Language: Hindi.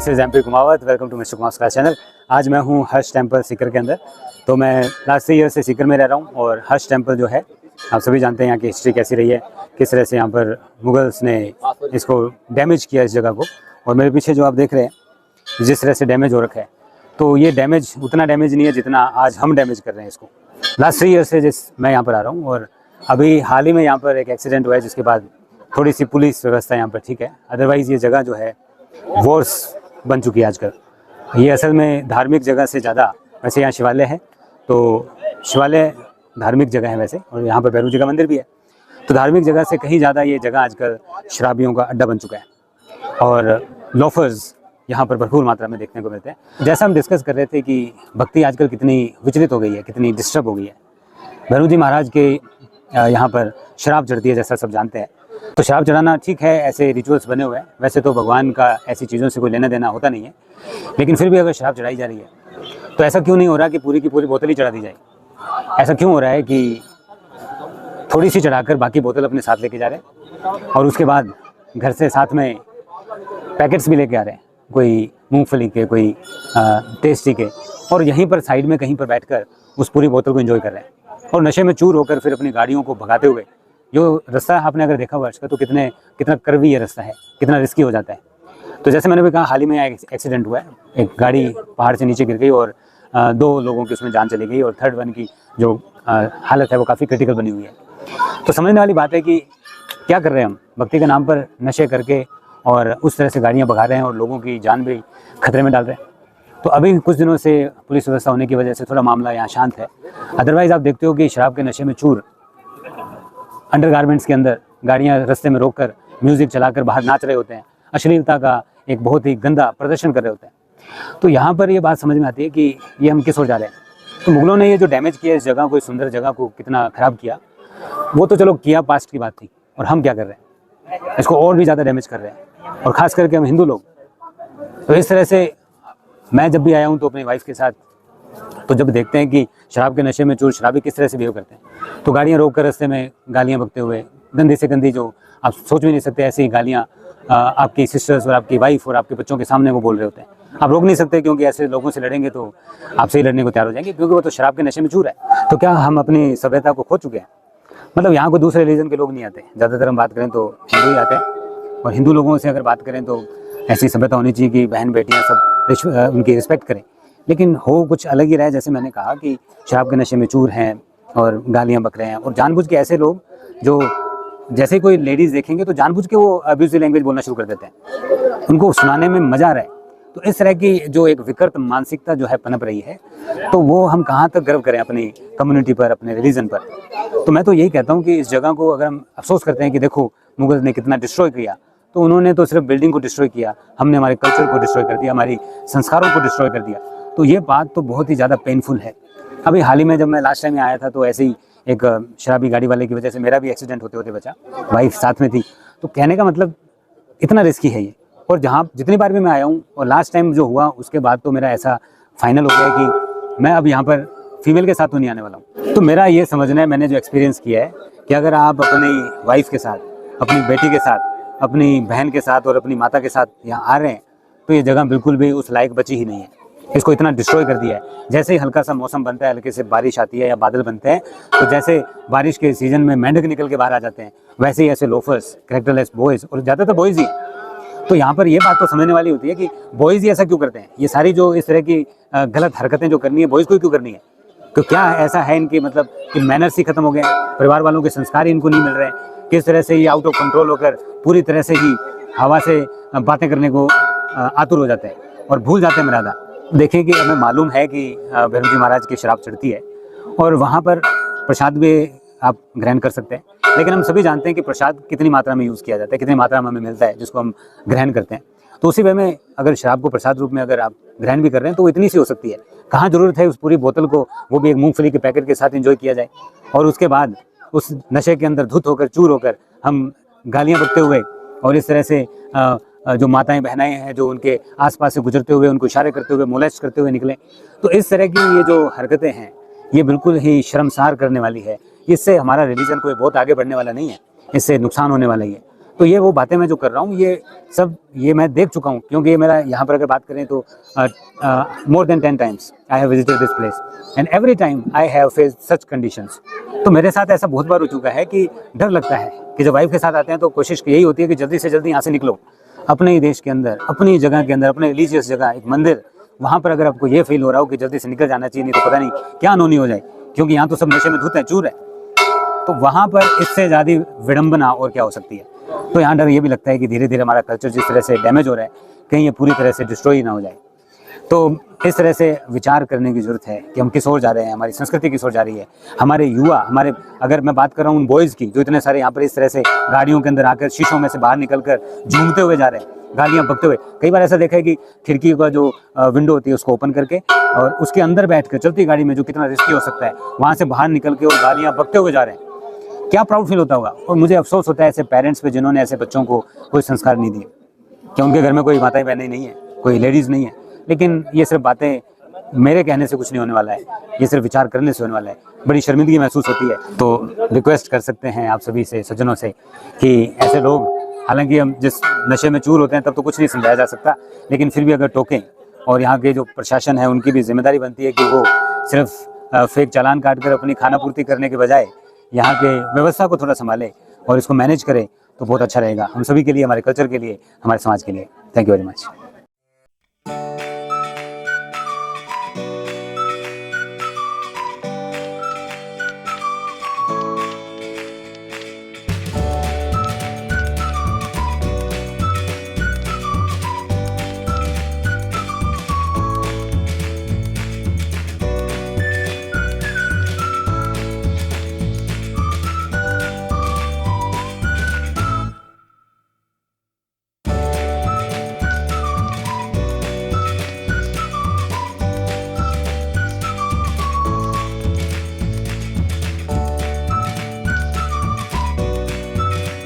This is MP Kumawat. Welcome to mister Kumawat का चैनल। आज मैं हूँ हर्ष टेम्पल सीकर के अंदर। तो मैं लास्ट 3 ईयर से सीकर में रह रहा हूँ और हर्ष टेम्पल जो है आप सभी जानते हैं यहाँ की हिस्ट्री कैसी रही है, किस तरह से यहाँ पर मुगल्स ने इसको डैमेज किया इस जगह को। और मेरे पीछे जो आप देख रहे हैं जिस तरह से डैमेज हो रखा है, तो ये डैमेज उतना डैमेज नहीं है जितना आज हम डैमेज कर रहे हैं इसको। लास्ट 3 ईयर से मैं यहाँ पर आ रहा हूँ और अभी हाल ही में यहाँ पर एक एक्सीडेंट हुआ है, जिसके बाद थोड़ी सी पुलिस व्यवस्था यहाँ पर ठीक है। अदरवाइज़ ये जगह जो है वॉर्स बन चुकी है आजकल। ये असल में धार्मिक जगह से ज़्यादा, वैसे यहाँ शिवालय है तो शिवालय धार्मिक जगह है वैसे, और यहाँ पर भैरव जी का मंदिर भी है, तो धार्मिक जगह से कहीं ज़्यादा ये जगह आजकल शराबियों का अड्डा बन चुका है और लोफर्स यहाँ पर भरपूर मात्रा में देखने को मिलते हैं। जैसा हम डिस्कस कर रहे थे कि भक्ति आजकल कितनी विचलित हो गई है, कितनी डिस्टर्ब हो गई है। भैरव जी महाराज के यहाँ पर शराब चढ़ती है, जैसा सब जानते हैं। तो शराब चढ़ाना ठीक है, ऐसे रिचुअल्स बने हुए हैं। वैसे तो भगवान का ऐसी चीज़ों से कोई लेना देना होता नहीं है, लेकिन फिर भी अगर शराब चढ़ाई जा रही है तो ऐसा क्यों नहीं हो रहा कि पूरी की पूरी बोतल ही चढ़ा दी जाए। ऐसा क्यों हो रहा है कि थोड़ी सी चढ़ाकर बाकी बोतल अपने साथ लेके जा रहे हैं और उसके बाद घर से साथ में पैकेट्स भी लेके आ रहे हैं, कोई मूंगफली के, कोई टेस्टी के, और यहीं पर साइड में कहीं पर बैठकर उस पूरी बोतल को एंजॉय कर रहे हैं और नशे में चूर होकर फिर अपनी गाड़ियों को भगाते हुए। जो रास्ता आपने अगर देखा हुआ इसका, तो कितना कर्वी ये रास्ता है, कितना रिस्की हो जाता है। तो जैसे मैंने भी कहा, हाल ही में एक्सीडेंट हुआ है, एक गाड़ी पहाड़ से नीचे गिर गई और 2 लोगों की उसमें जान चली गई और थर्ड वन की जो हालत है वो काफ़ी क्रिटिकल बनी हुई है। तो समझने वाली बात है कि क्या कर रहे हैं हम, भक्ति के नाम पर नशे करके और उस तरह से गाड़ियाँ भगा रहे हैं और लोगों की जान भी खतरे में डाल रहे हैं। तो अभी कुछ दिनों से पुलिस व्यवस्था होने की वजह से थोड़ा मामला यहाँ शांत है। अदरवाइज़ आप देखते हो कि शराब के नशे में चूर अंडरगारमेंट्स के अंदर गाड़ियाँ रास्ते में रोककर म्यूज़िक चलाकर बाहर नाच रहे होते हैं, अश्लीलता का एक बहुत ही गंदा प्रदर्शन कर रहे होते हैं। तो यहाँ पर ये बात समझ में आती है कि ये हम किस ओर जा रहे हैं। तो मुगलों ने ये जो डैमेज किया इस जगह को, इस सुंदर जगह को कितना ख़राब किया, वो तो चलो किया, पास्ट की बात थी। और हम क्या कर रहे हैं, इसको और भी ज़्यादा डैमेज कर रहे हैं, और ख़ास करके हम हिंदू लोग। तो इस तरह से मैं जब भी आया हूँ तो अपनी वाइफ के साथ, तो जब देखते हैं कि शराब के नशे में चूर शराबी किस तरह से बिहेव करते हैं, तो गाड़ियाँ रोक कर रास्ते में गालियाँ बकते हुए, गंदी से गंदी, जो आप सोच भी नहीं सकते ऐसी ही गालियाँ आपकी सिस्टर्स और आपकी वाइफ और आपके बच्चों के सामने वो बोल रहे होते हैं। आप रोक नहीं सकते, क्योंकि ऐसे लोगों से लड़ेंगे तो आपसे ही लड़ने को तैयार हो जाएंगे, क्योंकि वो तो शराब के नशे में चूर है। तो क्या हम अपनी सभ्यता को खो चुके हैं? मतलब यहाँ को दूसरे रिलीजन के लोग नहीं आते, ज़्यादातर हम बात करें तो हिंदू ही आते हैं। और हिंदू लोगों से अगर बात करें तो ऐसी सभ्यता होनी चाहिए कि बहन बेटियाँ सब उनकी रिस्पेक्ट करें, लेकिन हो कुछ अलग ही रहा है। जैसे मैंने कहा कि शराब के नशे में चूर हैं और गालियाँ बक रहे हैं, और जानबूझ के ऐसे लोग जो जैसे कोई लेडीज़ देखेंगे तो जानबूझ के वो अब्यूजिव लैंग्वेज बोलना शुरू कर देते हैं, उनको सुनाने में मज़ा आ रहा है। तो इस तरह की जो एक विकृत मानसिकता जो है पनप रही है, तो वो हम कहाँ तक गर्व करें अपनी कम्युनिटी पर, अपने रिलीजन पर। तो मैं तो यही कहता हूँ कि इस जगह को अगर हम अफसोस करते हैं कि देखो मुगल ने कितना डिस्ट्रॉय किया, तो उन्होंने तो सिर्फ बिल्डिंग को डिस्ट्रॉय किया, हमने हमारे कल्चर को डिस्ट्रॉय कर दिया, हमारी संस्कारों को डिस्ट्रॉय कर दिया। तो ये बात तो बहुत ही ज़्यादा पेनफुल है। अभी हाल ही में जब मैं लास्ट टाइम आया था, तो ऐसे ही एक शराबी गाड़ी वाले की वजह से मेरा भी एक्सीडेंट होते होते बचा, वाइफ साथ में थी। तो कहने का मतलब इतना रिस्की है ये। और जहाँ जितनी बार भी मैं आया हूँ और लास्ट टाइम जो हुआ उसके बाद तो मेरा ऐसा फाइनल हो गया कि मैं अब यहाँ पर फीमेल के साथ तो नहीं आने वाला हूँ। तो मेरा ये समझना है, मैंने जो एक्सपीरियंस किया है, कि अगर आप अपनी वाइफ के साथ, अपनी बेटी के साथ, अपनी बहन के साथ और अपनी माता के साथ यहाँ आ रहे हैं, तो ये जगह बिल्कुल भी उस लायक बची ही नहीं है। इसको इतना डिस्ट्रॉय कर दिया है। जैसे ही हल्का सा मौसम बनता है, हल्के से बारिश आती है या बादल बनते हैं, तो जैसे बारिश के सीजन में मेंढक निकल के बाहर आ जाते हैं, वैसे ही ऐसे लोफर्स, कैरेक्टरलेस बॉयज़, और ज़्यादातर बॉयज़ ही। तो यहाँ पर ये बात तो समझने वाली होती है कि बॉयज़ ही ऐसा क्यों करते हैं। ये सारी जो इस तरह की गलत हरकतें जो करनी है, बॉयज़ को क्यों करनी है? तो क्या ऐसा है इनकी, मतलब कि मैनर्स ही खत्म हो गए, परिवार वालों के संस्कार ही इनको नहीं मिल रहे हैं? किस तरह से ये आउट ऑफ कंट्रोल होकर पूरी तरह से ही हवा से बातें करने को आतुर हो जाते हैं और भूल जाते हैं मर्यादा। देखिए कि हमें मालूम है कि भैरव जी महाराज की शराब चढ़ती है और वहाँ पर प्रसाद भी आप ग्रहण कर सकते हैं, लेकिन हम सभी जानते हैं कि प्रसाद कितनी मात्रा में यूज़ किया जाता है, कितनी मात्रा में हमें मिलता है जिसको हम ग्रहण करते हैं। तो उसी वे में अगर शराब को प्रसाद रूप में अगर आप ग्रहण भी कर रहे हैं तो वो इतनी सी हो सकती है। कहाँ ज़रूरत है उस पूरी बोतल को, वो भी एक मूंगफली के पैकेट के साथ एंजॉय किया जाए, और उसके बाद उस नशे के अंदर धुत होकर, चूर होकर हम गालियाँ बकते हुए और इस तरह से जो माताएं बहनाएं हैं जो उनके आसपास से गुजरते हुए उनको इशारे करते हुए, मोलेस्ट करते हुए निकले। तो इस तरह की ये जो हरकतें हैं, ये बिल्कुल ही शर्मसार करने वाली है। इससे हमारा रिलीजन कोई बहुत आगे बढ़ने वाला नहीं है, इससे नुकसान होने वाला ही है। तो ये वो बातें मैं जो कर रहा हूँ ये मैं देख चुका हूँ, क्योंकि ये मेरा यहाँ पर अगर बात करें तो more than 10 times I have visited this place and every time I have faced such conditions. तो मेरे साथ ऐसा बहुत बार हो चुका है कि डर लगता है कि जब वाइफ के साथ आते हैं तो कोशिश यही होती है कि जल्दी से जल्दी यहाँ से निकलो, अपने ही देश के अंदर, अपनी जगह के अंदर, अपने रिलीजियस जगह, एक मंदिर, वहाँ पर अगर आपको ये फील हो रहा हो कि जल्दी से निकल जाना चाहिए, नहीं तो पता नहीं क्या अनहोनी हो जाए, क्योंकि यहाँ तो सब नशे में धुत है, चूर है, तो वहाँ पर इससे ज़्यादा विडंबना और क्या हो सकती है। तो यहाँ डर ये भी लगता है कि धीरे धीरे हमारा कल्चर जिस तरह से डैमेज हो रहा है, कहीं ये पूरी तरह से डिस्ट्रॉय ना हो जाए। तो इस तरह से विचार करने की ज़रूरत है कि हम किस ओर जा रहे हैं, हमारी संस्कृति किस ओर जा रही है, हमारे युवा, हमारे, अगर मैं बात कर रहा हूँ उन बॉयज़ की जो इतने सारे यहाँ पर इस तरह से गाड़ियों के अंदर आकर शीशों में से बाहर निकल कर झूमते हुए जा रहे हैं, गालियाँ बकते हुए। कई बार ऐसा देखा है कि खिड़की का जो विंडो होती है उसको ओपन करके और उसके अंदर बैठ कर चलती गाड़ी में, जो कितना रिस्की हो सकता है, वहाँ से बाहर निकल के और गालियाँ बकते हुए जा रहे हैं। क्या प्राउड फील होता होगा। और मुझे अफसोस होता है ऐसे पेरेंट्स पे जिन्होंने ऐसे बच्चों को कोई संस्कार नहीं दिए, कि उनके घर में कोई माताएं बहनें नहीं है, कोई लेडीज़ नहीं है। लेकिन ये सिर्फ बातें मेरे कहने से कुछ नहीं होने वाला है, ये सिर्फ विचार करने से होने वाला है। बड़ी शर्मिंदगी महसूस होती है। तो रिक्वेस्ट कर सकते हैं आप सभी से, सज्जनों से, कि ऐसे लोग, हालांकि हम जिस नशे में चूर होते हैं तब तो कुछ नहीं समझाया जा सकता, लेकिन फिर भी अगर टोकें, और यहाँ के जो प्रशासन है उनकी भी जिम्मेदारी बनती है कि वो सिर्फ फेक चालान काट कर अपनी खाना पूर्ति करने के बजाय यहाँ के व्यवस्था को थोड़ा संभाले और इसको मैनेज करे, तो बहुत अच्छा रहेगा हम सभी के लिए, हमारे कल्चर के लिए, हमारे समाज के लिए। Thank you very much.